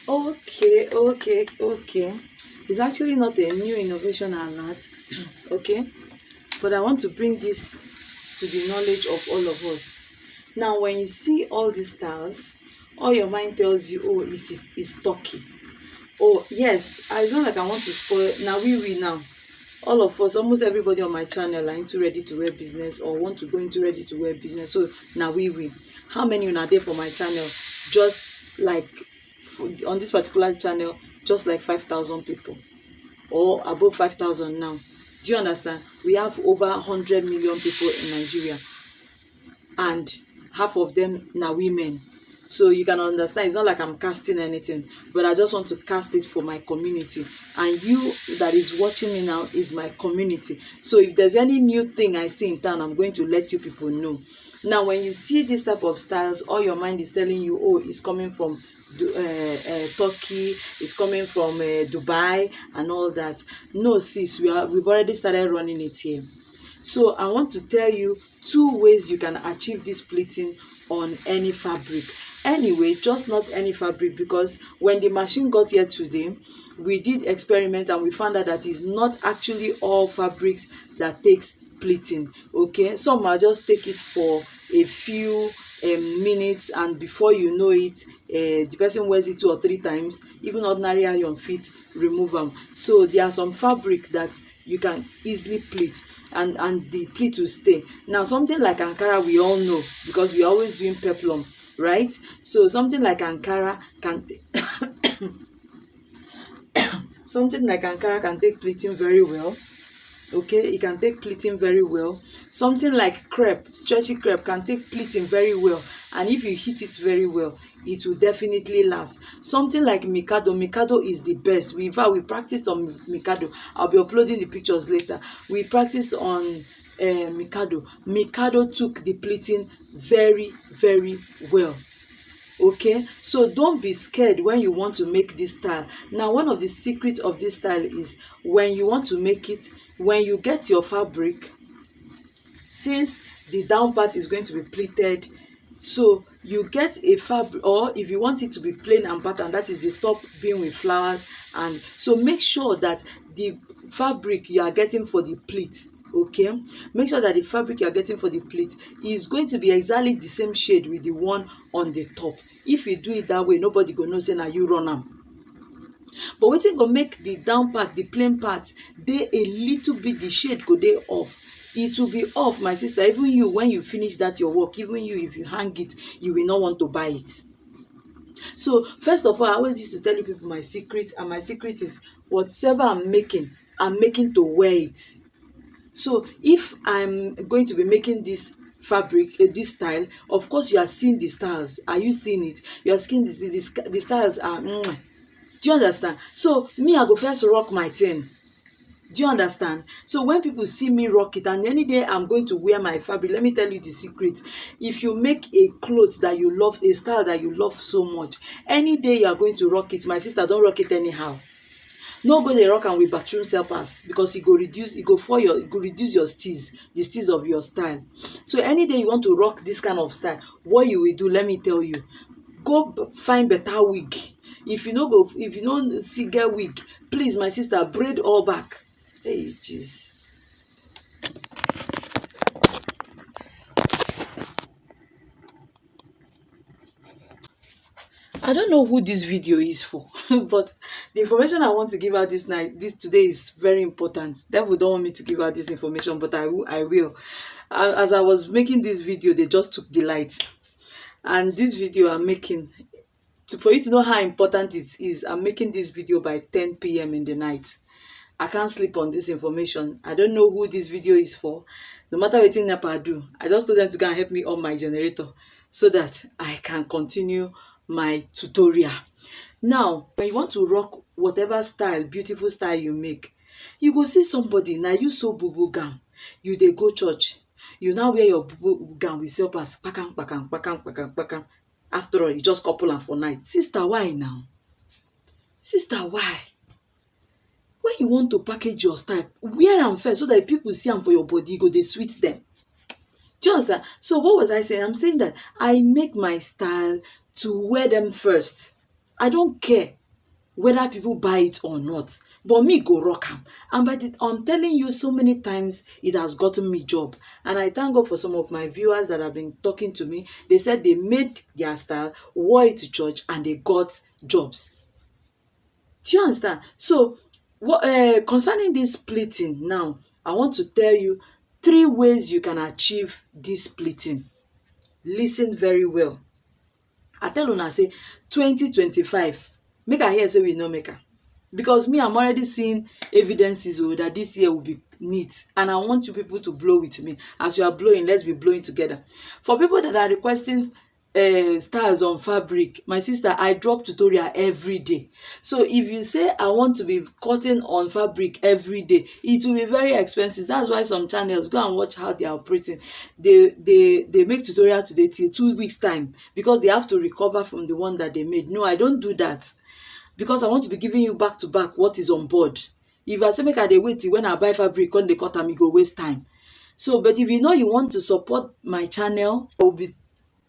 Okay. It's actually not a new innovation alert, okay? But I want to bring this to the knowledge of all of us. Now, when you see all these styles, all your mind tells you, oh, it's Turkey. Oh, yes, it's not like I want to spoil. Now, we now. All of us, almost everybody on my channel are into ready to wear business or want to go into ready to wear business. So now we. How many una there for my channel? Just like on this particular channel, just like 5,000 people or above 5,000 now. Do you understand? We have over 100 million people in Nigeria, and half of them now women. So you can understand, it's not like I'm casting anything, but I just want to cast it for my community, and you that is watching me now is my community. So if there's any new thing I see in town, I'm going to let you people know. Now when you see this type of styles, all your mind is telling you, oh, it's coming from Turkey, it's coming from Dubai and all that. No sis, we've already started running it here. So I want to tell you two ways you can achieve this pleating on any fabric. Anyway, just not any fabric, because when the machine got here today, we did experiment and we found out that it's not actually all fabrics that takes pleating. Okay, some are just take it for a few minutes, and before you know it, the person wears it 2 or 3 times. Even ordinary iron fit remove am. So there are some fabric that you can easily pleat, and the pleat will stay. Now something like Ankara, we all know because we are always doing peplum, right? So something like Ankara can something like Ankara can take pleating very well. Okay, it can take pleating very well. Something like crepe, stretchy crepe, can take pleating very well, and if you heat it very well, it will definitely last. Something like Mikado is the best. We practiced on Mikado. I'll be uploading the pictures later. We practiced on Mikado took the pleating very well. Okay, so don't be scared when you want to make this style. Now one of the secrets of this style is, when you want to make it, when you get your fabric, since the down part is going to be pleated, so you get a fabric, or if you want it to be plain and pattern, that is the top being with flowers. And so make sure that the fabric you are getting for the pleat, okay, make sure that the fabric you are getting for the pleat is going to be exactly the same shade with the one on the top. If you do it that way, nobody go know say na you run am. But wetin go make the down part, the plain part, dey a little bit, the shade go dey off. It will be off, my sister. Even you, when you finish that your work, even you, if you hang it, you will not want to buy it. So first of all, I always used to tell you people my secret, and my secret is, whatever I'm making to wear it. So if I'm going to be making this fabric, this style, of course you are seeing the styles. Are you seeing it? You are seeing the styles are do you understand? So me, I go first rock my thing. Do you understand? So when people see me rock it, and any day I'm going to wear my fabric, let me tell you the secret. If you make a cloth that you love, a style that you love so much, any day you are going to rock it, my sister, don't rock it anyhow. No go dey rock am with bathroom slippers, because e go reduce, e go reduce your steeze, the steeze of your style. So any day you want to rock this kind of style, what you will do, let me tell you, go find better wig. If you no see get wig, please my sister, braid all back. Hey jeez. I don't know who this video is for, but the information I want to give out this today is very important. Devil don't want me to give out this information, but I will. As I was making this video, they just took the light, and this video I'm making, for you to know how important it is, I'm making this video by 10 p.m. in the night. I can't sleep on this information. I don't know who this video is for. No matter wetin NEPA do, I just told them to go and help me on my generator so that I can continue my tutorial. Now, when you want to rock whatever style, beautiful style you make, you go see somebody, na you sew bubu gown, you dey go church, you now wear your bubu gown with slippers, kpakam kpakam kpakam kpakam kpakam. After all, you just couple am for night. Sister, why now? Sister, why? When you want to package your style, wear am first, so that if people see am for your body, e go dey sweet them. Do you understand? So what was I saying? I'm saying that I make my style to wear them first. I don't care whether people buy it or not, but me go rock am. And I'm telling you, so many times it has gotten me job, and I thank God for some of my viewers that have been talking to me. They said they made their style, wore it to church, and they got jobs. Do you understand? So what concerning this pleating now, I want to tell you 3 ways you can achieve this pleating. Listen very well. I tell una say 2025, make I hear say we no make am, because me, I'm already seeing evidences that this year will be neat, and I want you people to blow with me. As you are blowing, let's be blowing together. For people that are requesting styles on fabric, my sister, I drop tutorial every day. So if you say I want to be cutting on fabric every day, it will be very expensive. That's why some channels, go and watch how they are operating. They make tutorial today till 2 weeks time, because they have to recover from the one that they made. No, I don't do that, because I want to be giving you back to back what is on board. If I say make I dey wait till when I buy fabric come dey cut am, e go waste time. So but if you know you want to support my channel, I will be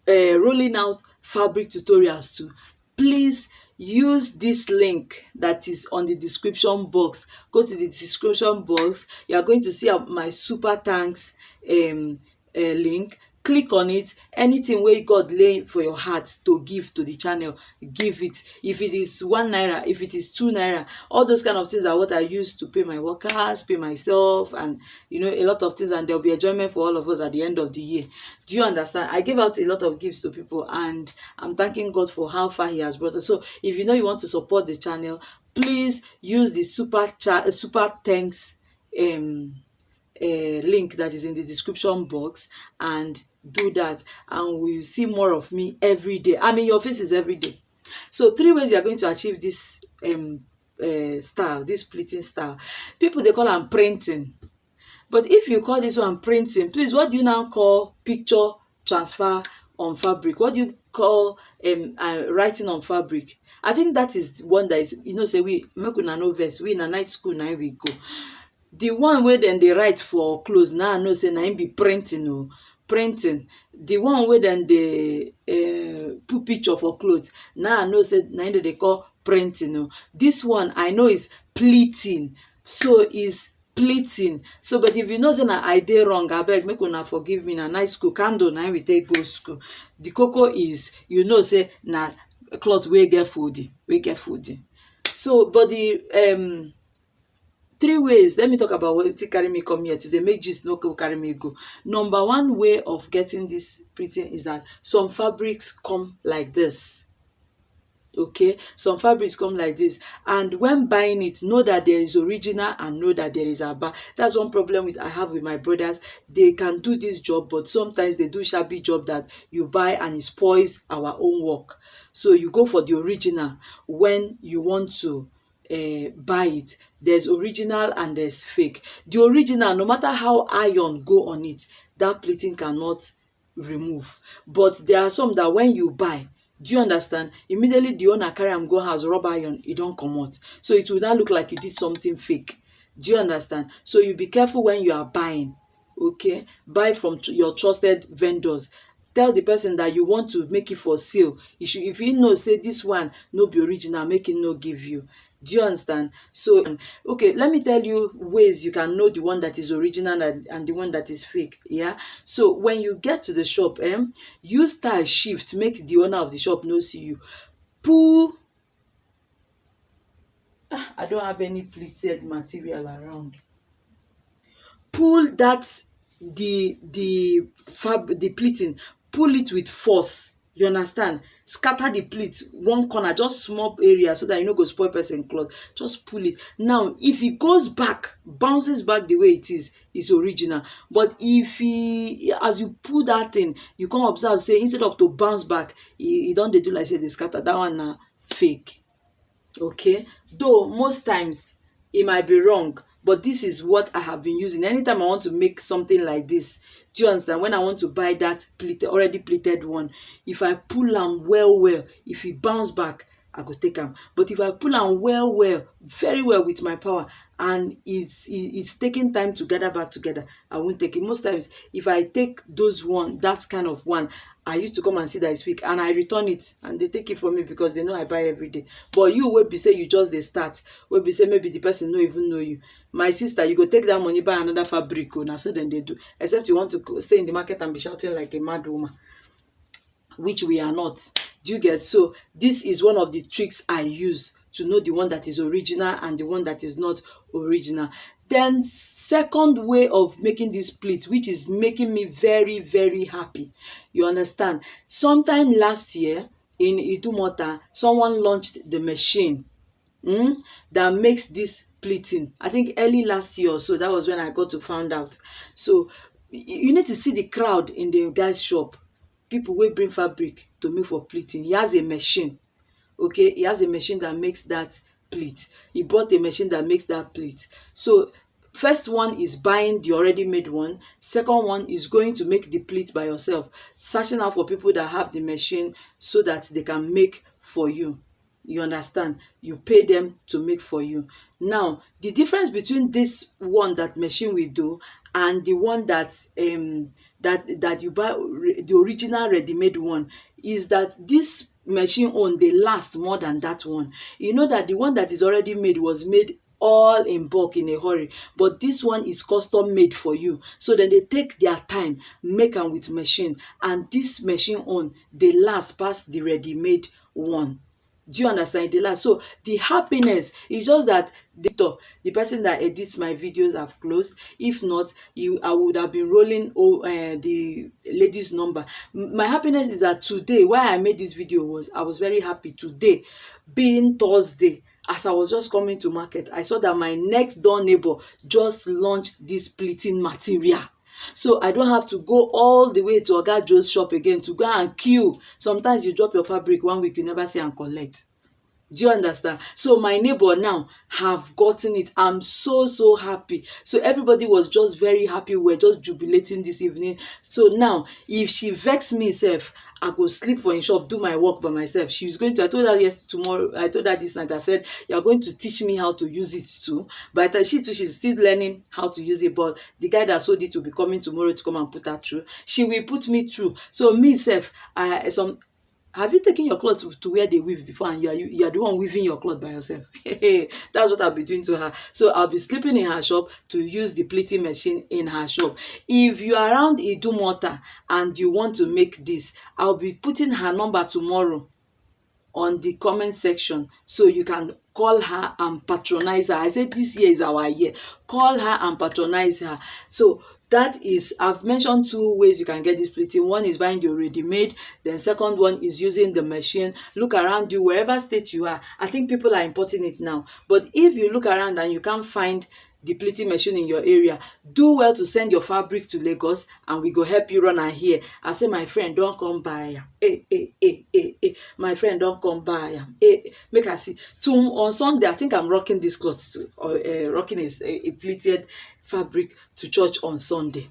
rolling out fabric tutorials too. Please use this link that is on the description box. Go to the description box. You are going to see my super thanks link. Click on it. Anything wey God lay for your heart to give to the channel, give it. If it is 1 naira, if it is 2 naira, all those kind of things are what I use to pay my workers, pay myself, and a lot of things, and there'll be enjoyment for all of us at the end of the year. Do you understand? I gave out a lot of gifts to people, and I'm thanking God for how far He has brought us. So if you know you want to support the channel, please use the super thanks link that is in the description box, and do that, and we'll see more of me every day. I mean, your faces every day. So 3 ways you are going to achieve this style, this pleating style. People, they call am printing, but if you call this one printing, please, what do you now call picture transfer on fabric? What do you call writing on fabric? I think that is one that is, say we make una no vex, we in a night school now we go. The one wey dem dey write for clothes, now I know say na im be printing o. Printing. The one wey dem dey put picture for clothes, now I know say na im dem dey call printing o. This one I know is pleating. So is pleating. So but if you know say na I dey wrong, abeg make una forgive me. Na night school candle na we take go school. The koko is, say na cloth wey get folding, So but the 3 ways, let me talk about wetin carry me come here today, make gist no go carry me go. Number 1 way of getting this pleating is that some fabrics come like this. Okay, some fabrics come like this, and when buying it, know that there is original and know that there is aba. That's one problem I have with my brothers. They can do this job, but sometimes they do shabby job that you buy and it spoils our own work. So you go for the original when you want to buy it. There's original and there's fake. The original, no matter how iron go on it, that pleating cannot remove. But there are some that when you buy, do you understand, immediately the owner carry am go house, rub iron, e don comot. So it will not look like you did something fake. Do you understand? So you be careful when you are buying. Okay, buy from your trusted vendors. Tell the person that you want to make it for sale. If you know say this one no be original, make him no give you. Do you understand? So okay, let me tell you ways you can know the one that is original and the one that is fake. Yeah, so when you get to the shop, use style shift, make the owner of the shop no see you. Pull I don't have any pleated material around. Pull that the pleating, pull it with force. You understand? Scatter the pleat one corner, just small area, so that you no go spoil person cloth. Just pull it. Now if it goes back, bounces back the way it is, it's original. But if as you pull that thing, you come observe say instead of to bounce back, e don dey do like say dey scatter. That one na fake. Okay, though most times it might be wrong, but this is what I have been using anytime I want to make something like this. Do you understand? When I want to buy that already pleated one, if I pull am well, if it bounce back, I go take am. But if I pull am well, very well with my power, and it's taking time to gather back together, I won't take it. Most times, if I take that kind of one, I used to come and see that it's weak, and I return it, and they take it from me because they know I buy every day. But you wey be say you just dey start, wey be say maybe the person no even know you, my sister, you go take that money buy another fabric. Na so dem dey do, except you want to stay in the market and be shouting like a mad woman, which we are not. Do you get? So this is one of the tricks I use to know the one that is original and the one that is not original. Then second way of making this pleat, which is making me very, very happy, you understand, sometime last year in Idumota, someone launched the machine that makes this pleating. I think early last year or so, that was when I got to find out. So you need to see the crowd in the guy's shop. People wey bring fabric to make for pleating. He has a machine. Okay, he has a machine that makes that pleat. He bought a machine that makes that pleat. So first one is buying the already made one. Second one is going to make the pleat by yourself, searching out for people that have the machine so that they can make for you. You understand? You pay them to make for you. Now, the difference between this one that machine will do and the one that that you buy, the original ready-made one, is that this machine own dey last more than that one. You know that the one that is already made was made all in bulk in a hurry, but this one is custom made for you. So then they take their time, make am with machine, and this machine own dey last pass the ready-made one. Do you understand? The last. So the happiness is just that the person that edits my videos have closed. If not, I would have been rolling the lady's number. My happiness is that today, why I made this video was I was very happy today, being Thursday. As I was just coming to market, I saw that my next door neighbor just launched this pleating material. So I don't have to go all the way to Oga Joe's shop again to go and queue. Sometimes you drop your fabric 1 week, you never see and collect. Do you understand? So my neighbor now have gotten it. I'm so happy. So everybody was just very happy. We're just jubilating this evening. So now, if she vex me self, I go sleep for in shop, do my work by myself. She's going to, I told her tomorrow, I told her this night, I said, you're going to teach me how to use it too. But she too, she's still learning how to use it. But the guy that sold it will be coming tomorrow to come and put her through. She will put me through. So me self, have you taken your clothes to where they weave before, and you are the one weaving your clothes by yourself? That's what I'll be doing to her. So I'll be sleeping in her shop to use the pleating machine in her shop. If you are around Idumota and you want to make this, I'll be putting her number tomorrow on the comment section, so you can call her and patronize her. I said this year is our year. Call her and patronize her. So that is, I've mentioned 2 ways you can get this pleating. One is buying the ready-made. Then second one is using the machine. Look around you, wherever state you are. I think people are importing it now. But if you look around and you can't find the pleating machine in your area, do well to send your fabric to Lagos, and we go help you run am here. I say, my friend, don't come buy am. My friend, don't come buy am. Make I see. On Sunday, I think I'm rocking this cloth too, or rocking a pleated fabric to church on Sunday.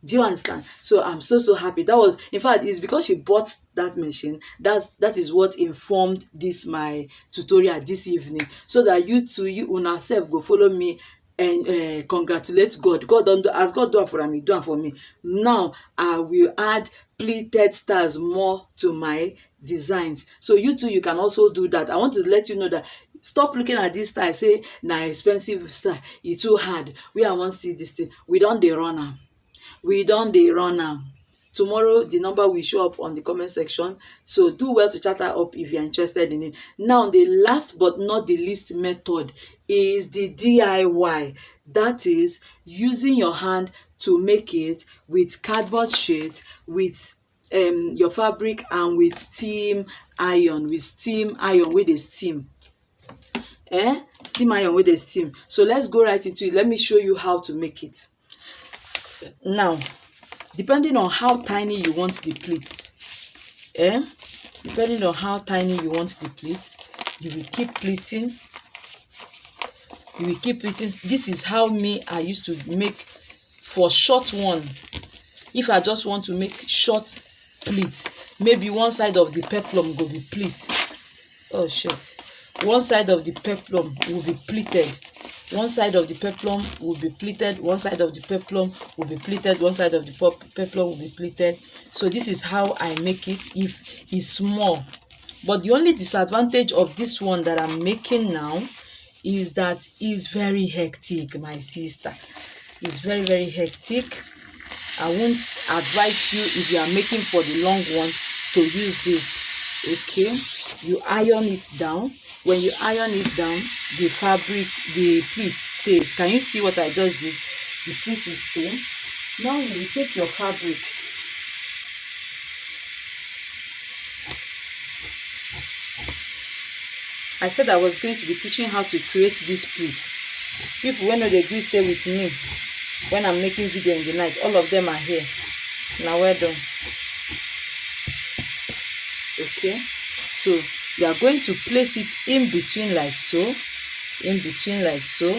Do you understand? So I'm so happy. That was, in fact, it's because she bought that machine. That is what informed this my tutorial this evening, so that you too, you una self go follow me and congratulate God. God don do, as God do it for me, do it for me. Now I will add pleated stars more to my designs. So you too, you can also do that. I want to let you know that stop looking at this style, say na expensive style, e too hard. I wan see this thing. We don dey run am. We don dey run am. Tomorrow the number will show up on the comment section. So do well to chat her up if you're interested in it. Now the last but not the least method is the DIY. That is using your hand to make it with cardboard sheet, with your fabric, and with steam iron, wey dey steam. Steam iron wey dey steam. So let's go right into it. Let me show you how to make it. Now, depending on how tiny you want the pleat, depending on how tiny you want the pleat, you will keep pleating. You will keep pleating. This is how I used to make for short one. If I just want to make short pleat, maybe one side of the peplum go be pleat. Oh shit. One side of the peplum will be pleated. One side of the peplum will be pleated. One side of the peplum will be pleated. One side of the peplum will be pleated. So this is how I make it if it's small. But the only disadvantage of this one that I'm making now is that it's very hectic, my sister. It's very, very hectic. I won't advise you, if you are making for the long one, to use this. Okay, you iron it down. When you iron it down, the fabric, the pleat stays. Can you see what I just did? The pleat is staying. Now you take your fabric. I said I was going to be teaching how to create this pleat. People when they do stay with me when I'm making video in the night, all of them are here. Now well done. Okay, so you are going to place it in between like so, in between like so.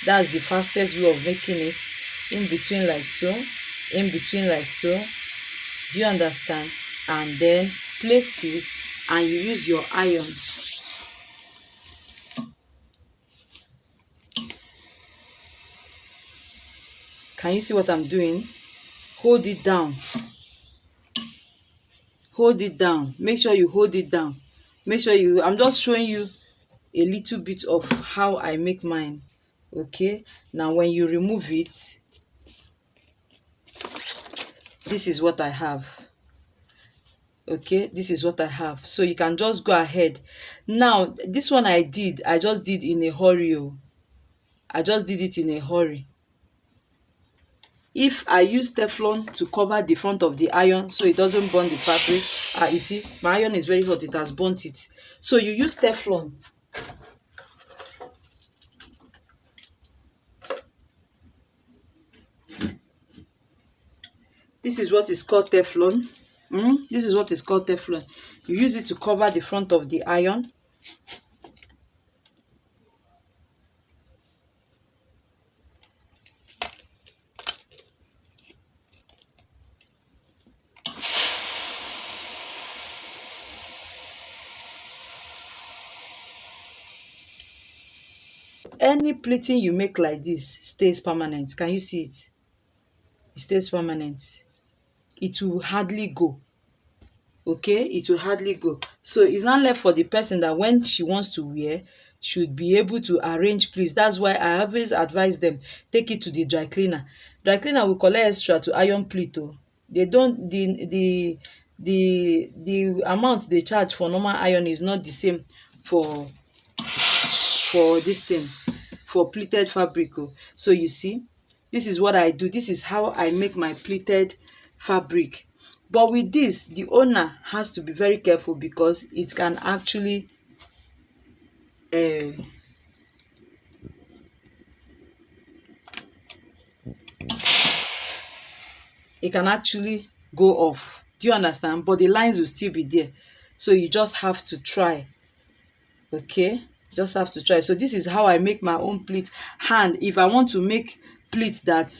That's the fastest way of making it. In between like so, in between like so. Do you understand? And then place it and you use your iron. Can you see what I'm doing? Hold it down. Hold it down. Make sure you hold it down. Make sure you, I'm just showing you a little bit of how I make mine. Okay, now when you remove it, this is what I have. Okay, this is what I have. So you can just go ahead. Now this one I just did in a hurry. I just did it in a hurry. If I use Teflon to cover the front of the iron so it doesn't burn the fabric, you see my iron is very hot, it has burnt it. So you use Teflon. This is what is called Teflon. This is what is called Teflon. You use it to cover the front of the iron. Any pleating you make like this stays permanent. Can you see it? It stays permanent. It will hardly go. Okay, it will hardly go. So it's not left for the person that when she wants to wear, should be able to arrange pleats. That's why I always advise them, take it to the dry cleaner. Dry cleaner will collect extra to iron pleat. They don't, the amount they charge for normal iron is not the same for this thing, for pleated fabric. So you see, this is what I do. This is how I make my pleated fabric. But with this, the owner has to be very careful because it can actually it can actually go off. Do you understand? But the lines will still be there. So you just have to try. Okay, just have to try. So this is how I make my own pleat. And if I want to make pleat that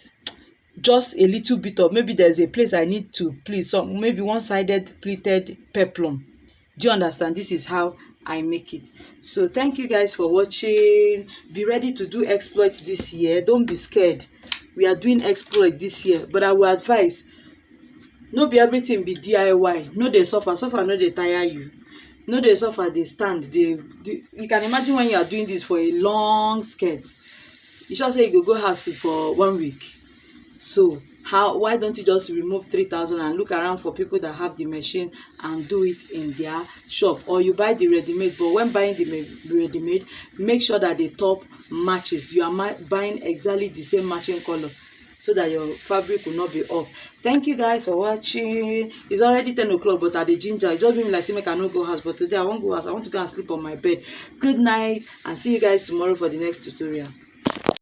just a little bit of, maybe there's a place I need to pleat some, maybe one-sided pleated peplum. Do you understand? This is how I make it. So thank you guys for watching. Be ready to do exploits this year. Don't be scared. We are doing exploit this year, but I will advise, no be everything be DIY. No dey suffer no dey tire you. No dey suffer dey stand. You can imagine when you are doing this for a long skirt, you sure say you go house for 1 week. So why don't you just remove 3,000 and look around for people that have the machine and do it in their shop, or you buy the ready-made. But when buying the ready-made, make sure that the top matches. You are buying exactly the same matching color so that your fabric will not be off. Thank you guys for watching. It's already 10 o'clock, but at the ginger, it just made me like say make I no go house. But today I won't go house. I want to go and sleep on my bed. Good night and see you guys tomorrow for the next tutorial.